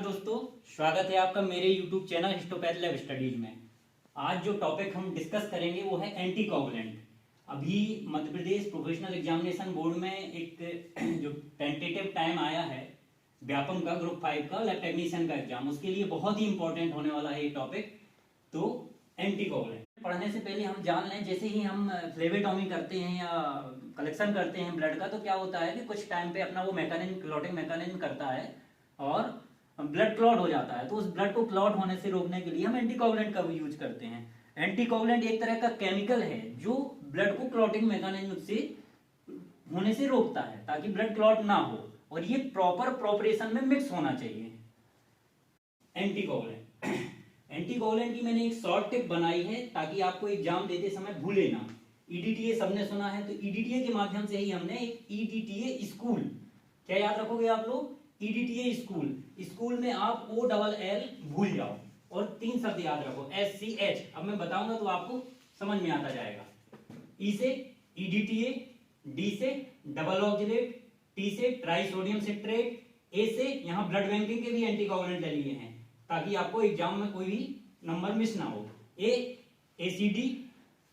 दोस्तों, स्वागत है आपका मेरे YouTube channel histopath lab studies में। आज जो टॉपिक हम डिस्कस करेंगे वो है एंटीकोगुलेंट। अभी Madhya Pradesh professional examination board में एक जो टेंटेटिव टाइम आया है व्यापम का ग्रुप 5 का लैब टेक्नीशियन का एग्जाम, उसके लिए बहुत ही इंपॉर्टेंट होने वाला है ये टॉपिक। तो एंटीकोगुलेंट पढ़ने से पहले हम जान लें, जैसे ही हम फ्लेवेटॉमी करते हैं या कलेक्शन करते हैं ब्लड का, तो क्या होता है कि कुछ टाइम पे अपना वो मैकेनिज्म क्लॉटिंग मैकेनिज्म करता है और ब्लड क्लॉट हो जाता है। तो उस ब्लड को क्लॉट होने से रोकने के लिए हम एंटीकोगुलेंट का यूज करते हैं। एंटीकोगुलेंट एक तरह का केमिकल है जो ब्लड को क्लॉटिंग मैकेनिज्म से होने से रोकता है ताकि ब्लड क्लॉट ना हो, और ये प्रॉपर प्रोपरेशन में मिक्स होना चाहिए। एंटीकोगुलेंट की मैंने एक शॉर्ट टिप बनाई है ताकि आपको एग्जाम देते समय भूले ना। ईडीटीए सबने सुना है, तो ईडीटीए के माध्यम से ही हमने एक ईडीटीए स्कूल, क्या याद रखोगे आप लोग? ईडीटीए स्कूल में आप OLL भूल जाओ और 3 शब्द याद रखो, SCH। अब मैं बताऊंगा तो आपको समझ में आता जाएगा। ई से ईडीटीए, डी से डबल ऑक्जेलेट, टी से ट्राइसोडियम सिट्रेट, ए से यहां ब्लड बैंकिंग के भी एंटीकोगुलेंट ले लिए हैं ताकि आपको एग्जाम में कोई भी नंबर मिस ना हो। ACD,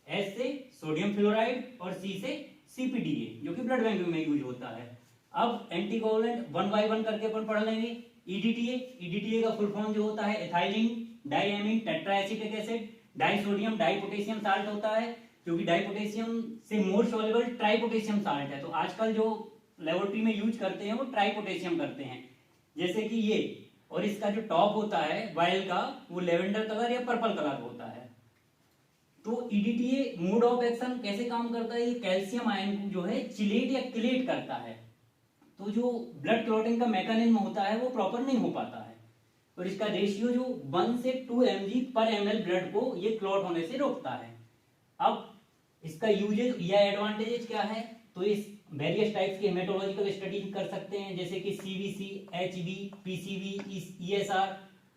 एस से सोडियम फ्लोराइड और सी से CPDA जो कि ब्लड बैंकिंग में यूज होता है। अब एंटीकोगुलेंट 1 बाय 1 करके अपन पढ़ लेंगे। ईडीटीए का फुल फॉर्म जो होता है ethylene diamine tetraacetic acid disodium dipotassium salt होता है, क्योंकि डाइपोटेशियम से मोर सॉल्युबल ट्राइपोटेशियम साल्ट है। तो आजकल जो लेबोरेटरी में यूज करते हैं वो ट्राइपोटेशियम करते हैं, जैसे कि ये। और इसका जो टॉप होता है वायल का वो लेवेंडर कलर या पर्पल कलर होता है। तो ईडीटीए मोड ऑफ एक्शन कैसे काम करता है? ये कैल्शियम आयन को जो है चिलेट या किलेट करता है, तो जो ब्लड क्लॉटिंग का मैकेनिज्म होता है वो प्रॉपर नहीं हो पाता है। और इसका रेशियो जो 1 से 2 mg पर ml ब्लड को ये क्लॉट होने से रोकता है। अब इसका यूजेज या एडवांटेजेस क्या है? तो इस वेरियस टाइप्स के हेमेटोलॉजिकल स्टडी कर सकते हैं, जैसे कि CBC, HB, PCV, ESR,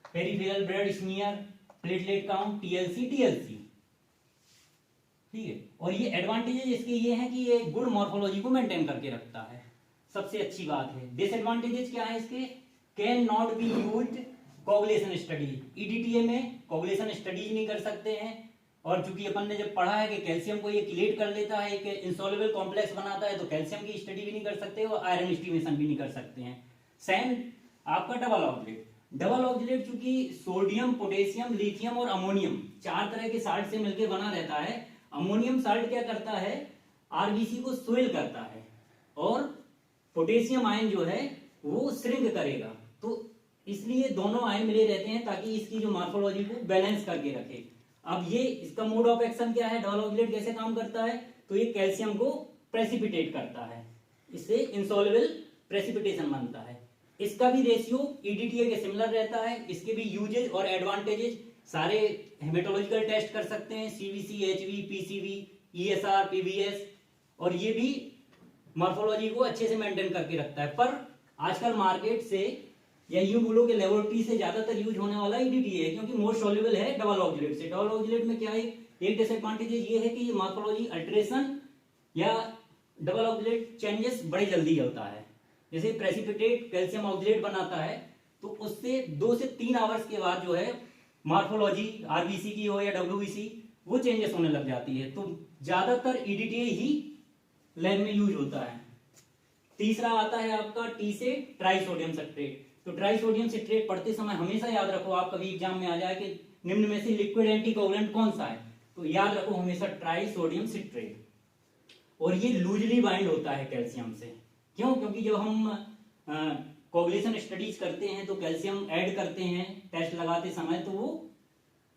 peripheral blood smear, platelet count, TLC, TLC। ठीक है। और ये एडवांटेजेस इसके ये हैं कि ये गुड मॉर्फोलॉजी को मेंटेन करके रखता है, सबसे अच्छी बात है। डिसएडवांटेजेस क्या है इसके? Can not be used coagulation study. EDTA में कोगुलेशन स्टडीज नहीं कर सकते हैं, और चूंकि अपन ने जब पढ़ा है कि कैल्शियम को ये किलेट कर लेता है, एक इंसॉल्युबल कॉम्प्लेक्स बनाता है, तो कैल्शियम की स्टडी भी नहीं कर सकते और आयरन एस्टिमेशन भी नहीं कर सकते हैं। सेम आपका डबल ऑक्जेलेट चूंकि सोडियम, पोटेशियम, लिथियम और अमोनियम 4 तरह के साल्ट से मिलकर बना रहता है। अमोनियम साल्ट क्या करता है? आरबीसी को स्वेल करता है, और पोटेशियम आयन जो है वो श्रिंक करेगा। तो इसलिए दोनों आयन मिले रहते हैं ताकि इसकी जो मॉर्फोलॉजी को बैलेंस करके रखे। अब ये इसका मोड ऑफ एक्शन क्या है? डबल ऑक्जेलेट कैसे काम करता है? तो ये कैल्शियम को प्रेसिपिटेट करता है, इससे इंसॉल्युबल प्रेसिपिटेशन बनता है। इसका भी रेशियो ईडीटीए के सिमिलर रहता है। इसके भी यूजेज और एडवांटेजेस सारे हेमेटोलॉजिकल टेस्ट कर सकते हैं, CBC, HB, PCV, ESR, PBS, और ये भी मॉर्फोलॉजी को अच्छे से मेंटेन करके रखता है। पर आजकल मार्केट से या यूं बोलो कि लेबोरेटरी से ज्यादातर यूज होने वाला ईडीटीए है, क्योंकि मोर सॉल्युबल है डबल ऑक्जेलेट से। डबल ऑक्जेलेट में क्या है? एक डिसएडवांटेज ये है कि ये मॉर्फोलॉजी अल्टरेशन या डबल ऑक्जेलेट चेंजेस बड़ी जल्दी होता है। जैसे प्रेसिपिटेट कैल्शियम ऑक्जेलेट बनाता है, तो उससे 2 से 3 आवर्स के बाद जो है मॉर्फोलॉजी आरबीसी की हो या WBC वो चेंजेस होने लग जाती है। तो ज्यादातर ईडीटीए ही लैब में यूज होता है। तीसरा आता है आपका टी से ट्राइसोडियम सिट्रेट। तो ट्राइसोडियम सिट्रेट पढ़ते समय हमेशा याद रखो, आप कभी एग्जाम में आ जाए कि निम्न में से लिक्विड एंटीकोगुलेंट कौन सा है, तो याद रखो हमेशा ट्राइसोडियम सिट्रेट। और ये लूजली बाइंड होता है कैल्शियम से। क्यों? क्योंकि जब हम कोगुलेशन स्टडीज करते हैं तो कैल्शियम ऐड करते हैं टेस्ट लगाते समय, तो वो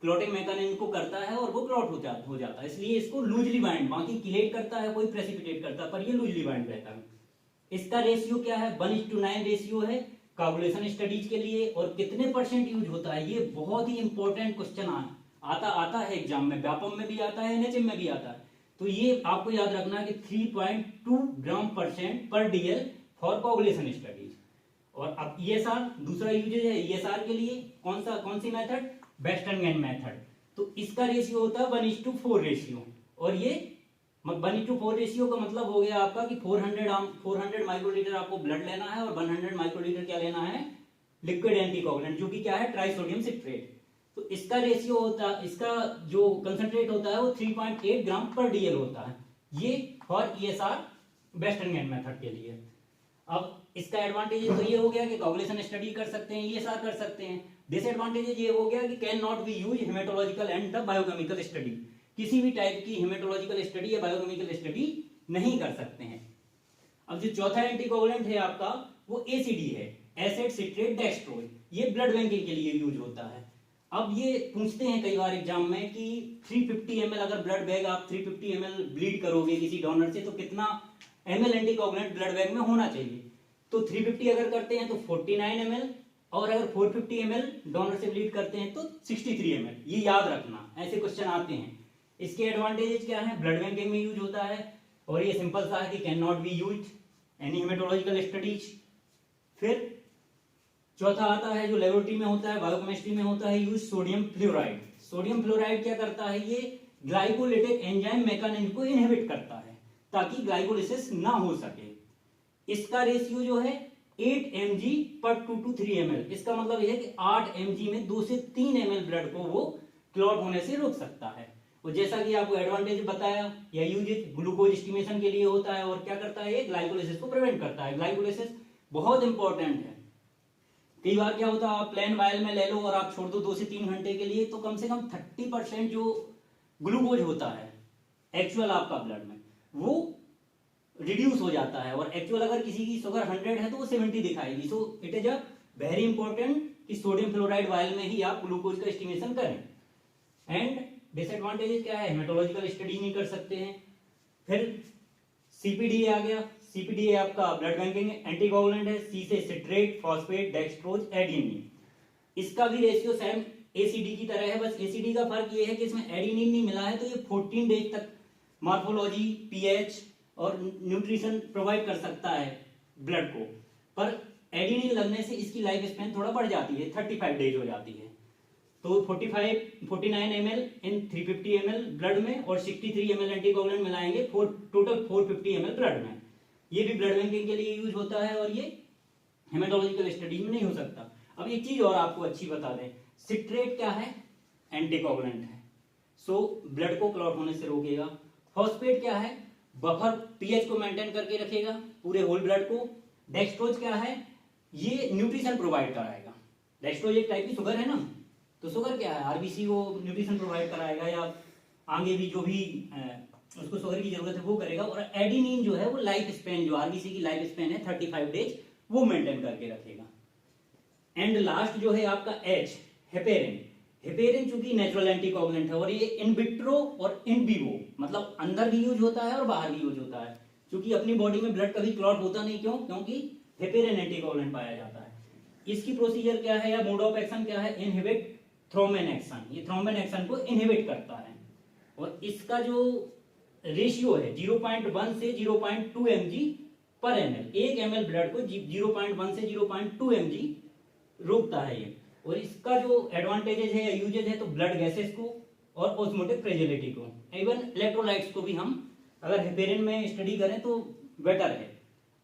क्लॉटिंग मैकेनिज्म को करता है और वो क्लॉट हो जाता है, इसलिए इसको लूजली बाइंड। बाकी किलेट करता है, कोई प्रेसिपिटेट करता है, पर ये लूजली बाइंड रहता है। इसका रेशियो क्या है? 1:9 रेशियो है कोगुलेशन स्टडीज के लिए। और कितने % यूज होता है? ये बहुत ही इंपॉर्टेंट क्वेश्चन आता है एग्जाम में, व्यापम में भी आता है, NHM में भी आता है। तो ये आपको याद रखना है कि 3.2 ग्राम पर DL फॉर कोगुलेशन स्टडीज। और अब ESR दूसरा यूजेज है। ESR के लिए कौन सी मेथड? Westergren method. तो इसका रेशियो होता है 1:4 रेशियो। और ये 1:4 रेशियो का मतलब हो गया आपका कि 400 माइक्रोलीटर आपको ब्लड लेना है और 100 माइक्रोलीटर क्या लेना है? लिक्विड एंटीकोगुलेंट, जो कि क्या है, ट्राइसोडियम सिट्रेट। तो इसका रेशियो होता है, इसका जो कंसंट्रेट होता है वो 3.8 ग्राम पर डीएल होता है। ये for ESR western get method के लिए। अब इसका एडवांटेज तो ये हो गया कि कोगुलेशन स्टडी कर सकते हैं, ईएसआर कर सकते हैं। डिसएडवांटेज ये हो गया कि can not be use haematological and the biochemical study, किसी भी टाइप की हेमेटोलॉजिकल स्टडी या बायोकेमिकल स्टडी नहीं कर सकते हैं। अब जो चौथा एंटीकोगुलेंट है आपका वो एसीडी है, एसिड सिट्रेट डेक्सट्रोज। ये ब्लड बैंकिंग के लिए यूज होता है। अब ये पूछते हैं कई बार एग्जाम में कि 350 ml अगर ब्लड बैग आप 350 ml ब्लीड करोगे किसी डोनर से तो कितना ml एंटीकोगुलेंट ब्लड बैग में होना चाहिए। तो 350 अगर करते हैं तो 49 ml, और अगर 450 ml डोनर से ब्लीड करते हैं तो 63 ml। ये याद रखना, ऐसे क्वेश्चन आते हैं। इसके एडवांटेजेस क्या है, ब्लड बैंकिंग में यूज होता है, और ये सिंपल सा है कि can not be use any haematological studies. फिर चौथा आता है जो लेबोरेटरी में होता है, बायोकेमिस्ट्री में होता है use, sodium fluoride. Sodium fluoride क्या करता है, ये ग्लाइकोलिटिक एंजाइम मैकेनिज्म को इनहिबिट करता है ताकि ग्लाइकोलिसिस ना हो सके। इसका रेशियो जो है 8 mg पर 2 to 3 ml। इसका मतलब यह है कि 8 mg में 2 से 3 ml ब्लड को वो क्लॉट होने से रोक सकता है। और जैसा कि आपको एडवांटेज बताया, यह यूज ग्लूकोज एस्टिमेशन के लिए होता है, और क्या करता है, ये ग्लाइकोलिसिस को प्रिवेंट करता है। ग्लाइकोलिसिस बहुत इंपॉर्टेंट है। कई बार क्या होता है, आप प्लेन वायल में ले लो और आप छोड़ दो 2 से 3 घंटे के लिए, तो कम से कम 30% जो ग्लूकोज होता है एक्चुअल आपका ब्लड में वो रिड्यूस हो जाता है। और एक्चुअल अगर किसी की शुगर 100 है तो वो 70 दिखाएगी। So it is a very important कि सोडियम फ्लोराइड वायल में ही आप ग्लूकोज का एस्टिमेशन करें। एंड डिसएडवांटेजेस क्या है, हेमेटोलॉजिकल स्टडी नहीं कर सकते हैं। फिर सीपीडीए आ गया। सीपीडीए आपका ब्लड बैंकिंग एंटीकोगुलेंट है, सी से सिट्रेट, फॉस्फेट, डेक्सट्रोज, एडेनिन। इसका भी रेशियो सेम एसीडी की तरह है, बस एसीडी का फर्क ये है कि इसमें एडेनिन नहीं मिला है, तो ये 14 डेज तक मॉर्फोलॉजी, पीएच और न्यूट्रिशन प्रोवाइड कर सकता है ब्लड को। पर एडेनिन लगने से इसकी लाइफ स्पेन थोड़ा बढ़ जाती है, 35 डेज हो जाती है। तो 49 ml इन 350 ml ब्लड में और 63 ml एंटीकोगुलेंट मिलाएंगे, टोटल 450 ml ब्लड में। ये भी ब्लड बैंकिंग के लिए यूज होता है, और ये हेमेटोलॉजिकल स्टडी में नहीं हो सकता। अब एक चीज और आपको अच्छी बता दें, सिट्रेट क्या है, एंटीकोगुलेंट है, सो ब्लड को क्लॉट होने से रोकेगा। फॉस्फेट क्या है, बफर पीएच को मेंटेन करके रखेगा पूरे होल ब्लड को। डेक्सट्रोज क्या है, ये न्यूट्रिशन प्रोवाइड कराएगा। डेक्सट्रोज एक टाइप की शुगर है ना, तो शुगर क्या है, आरबीसी को न्यूट्रिशन प्रोवाइड कराएगा, या आगे भी जो भी उसको शुगर की जरूरत है वो करेगा। और एडेनिन जो है वो लाइफ स्पेन, जो आरबीसी की लाइफ स्पेन है 35 डेज, वो मेंटेन करके रखेगा। एंड लास्ट जो है आपका एच, हेपेरिन। हेपेरिन चूंकि नेचुरल एंटीकोगुलेंट है, और ये इन विट्रो और इन विवो, मतलब अंदर भी यूज होता है और बाहर भी यूज होता है। क्योंकि अपनी बॉडी में ब्लड कभी क्लॉट होता नहीं, क्यों, क्योंकि हेपेरिन एंटीकोगुलेंट पाया जाता है। इसकी प्रोसीजर क्या है या मोड ऑफ एक्शन क्या है, इनहिबिट थ्रोम्बिन एक्शन। ये थ्रोम्बिन एक्शन को इनहिबिट करता है। और इसका जो रेशियो है 0.1 से 0.2 mg पर ml, 1 ml ब्लड को 0.1 से 0.2 mg रोकता है ये। और इसका जो एडवांटेजेस है या यूजेज है, तो ब्लड गैसेस को और ऑस्मोटिक फ्रेजिलिटी को, इवन इलेक्ट्रोलाइट्स को भी हम अगर हेपेरिन में स्टडी करें तो बेटर है।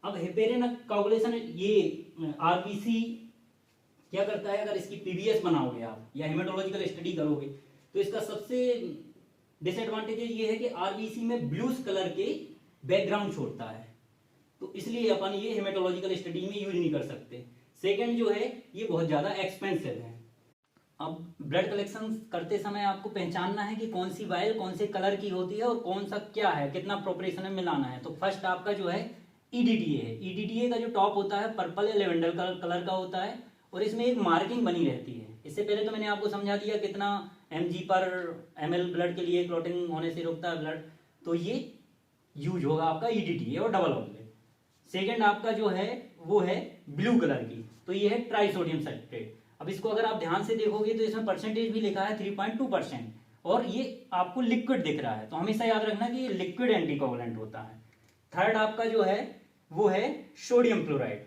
अब हेपेरिन कोगुलेशन, ये आरबीसी क्या करता है, अगर इसकी पीबीएस बनाओगे आप या हेमेटोलॉजिकल स्टडी करोगे, तो इसका सबसे डिसएडवांटेज ये है कि आरबीसी में ब्लूस कलर के बैकग्राउंड छोड़ता है, तो इसलिए अपन ये हेमेटोलॉजिकल स्टडी में यूज नहीं कर सकते। सेकंड जो है, ये बहुत ज्यादा एक्सपेंसिव है। अब ब्लड कलेक्शन करते समय आपको पहचानना है कि कौन सी वायल कौन से कलर की होती है और कौन सा क्या है, कितना प्रोपरेशन में मिलाना है। तो फर्स्ट आपका जो है ईडीटीए है। ईडीटीए का जो टॉप होता है पर्पल या लेवेंडर कलर का होता है, और इसमें एक मार्किंग बनी रहती है। इससे पहले तो मैंने आपको समझा दिया कितना mg पर ml ब्लड के लिए क्लॉटिंग होने से रोकता है ब्लड, तो ये यूज होगा आपका ईडीटीए और डबल ऑक्सीजन। सेकंड आपका जो है वो है ब्लू कलर की, तो ये है ट्राइसोडियम सल्फेट। अब इसको अगर आप ध्यान से देखोगे तो इसमें परसेंटेज भी लिखा है 3.2%, और ये आपको लिक्विड दिख रहा है, तो हमेशा याद रखना कि ये लिक्विड एंटीकोगुलेंट होता है। थर्ड आपका जो है वो है सोडियम फ्लोराइड।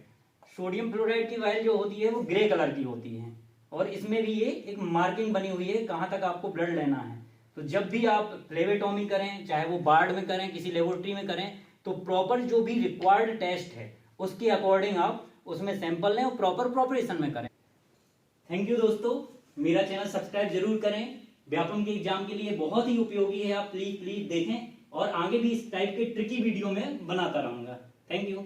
सोडियम फ्लोराइड की वायल जो होती है वो ग्रे कलर की होती है, और इसमें भी ये एक मार्किंग बनी हुई है कहां तक आपको ब्लड लेना है। तो जब भी आप फ्लेवेटोमी करें, चाहे वो बार्ड में करें, किसी लेबोरेटरी में करें, तो प्रॉपर जो भी रिक्वायर्ड टेस्ट है उसके अकॉर्डिंग आप उसमें सैंपल लें और प्रॉपर प्रोपरेशन में करें। थैंक यू दोस्तों, मेरा चैनल सब्सक्राइब जरूर करें। व्यापम के एग्जाम के लिए बहुत ही उपयोगी है, आप प्लीज प्लीज देखें और आगे भी इस टाइप के ट्रिकी वीडियो में बनाता रहूंगा। Thank you.